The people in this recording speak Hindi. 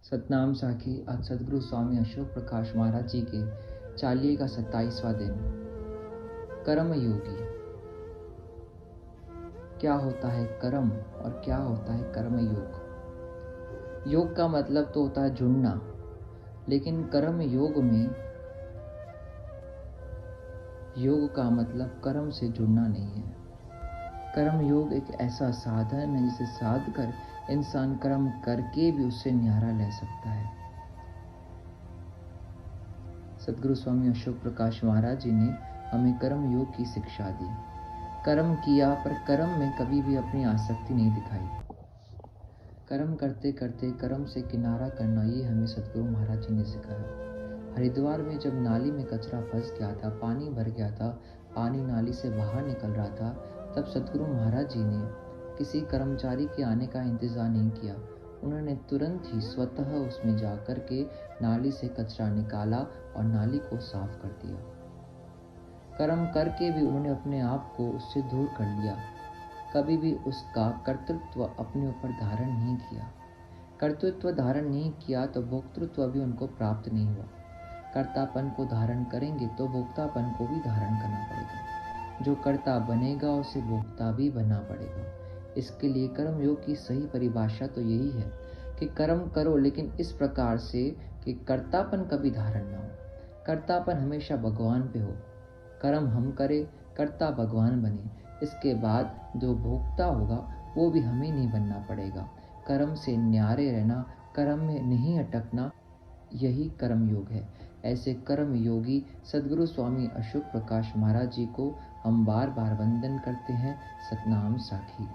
सतनाम साखी। आज सदगुरु स्वामी अशोक प्रकाश महाराज जी के चालीहे का 27वां दिन। कर्म योगी। क्या होता है कर्म और क्या होता है कर्म योग? योग का मतलब तो होता है जुड़ना, लेकिन कर्म योग में योग का मतलब कर्म से जुड़ना नहीं है। कर्म योग एक ऐसा साधन है जिसे साध कर इंसान कर्म करके भी उससे न्यारा ले सकता है। सदगुरु स्वामी अशोक प्रकाश महाराज जी ने हमें कर्म योग की शिक्षा दी। कर्म किया पर कर्म में कभी भी अपनी आसक्ति नहीं दिखाई। कर्म करते करते कर्म से किनारा करना, ये हमें सदगुरु महाराज जी ने सिखाया। हरिद्वार में जब नाली में कचरा फंस गया था, पानी भर गया था, पानी नाली से बाहर निकल रहा था, तब सदगुरु महाराज जी ने किसी कर्मचारी के आने का इंतजार नहीं किया। उन्होंने तुरंत ही स्वतः उसमें जाकर के नाली से कचरा निकाला और नाली को साफ कर दिया। कर्म करके भी उन्होंने अपने आप को उससे दूर कर लिया। कभी भी उसका कर्तृत्व अपने ऊपर धारण नहीं किया। कर्तृत्व धारण नहीं किया तो भोक्तृत्व भी उनको प्राप्त नहीं हुआ। कर्तापन को धारण करेंगे तो भोक्तापन को भी धारण करना पड़ेगा। जो कर्ता बनेगा उसे भोक्ता भी बनना पड़ेगा। इसके लिए कर्म योग की सही परिभाषा तो यही है कि कर्म करो, लेकिन इस प्रकार से कि कर्तापन कभी धारण ना हो। कर्तापन हमेशा भगवान पे हो। कर्म हम करें, कर्ता भगवान बने। इसके बाद जो भोक्ता होगा वो भी हमें नहीं बनना पड़ेगा। कर्म से न्यारे रहना, कर्म में नहीं अटकना, यही कर्म योग है। ऐसे कर्म योगी सदगुरु स्वामी अशोक प्रकाश महाराज जी को हम बार बार वंदन करते हैं। सतनाम साखी।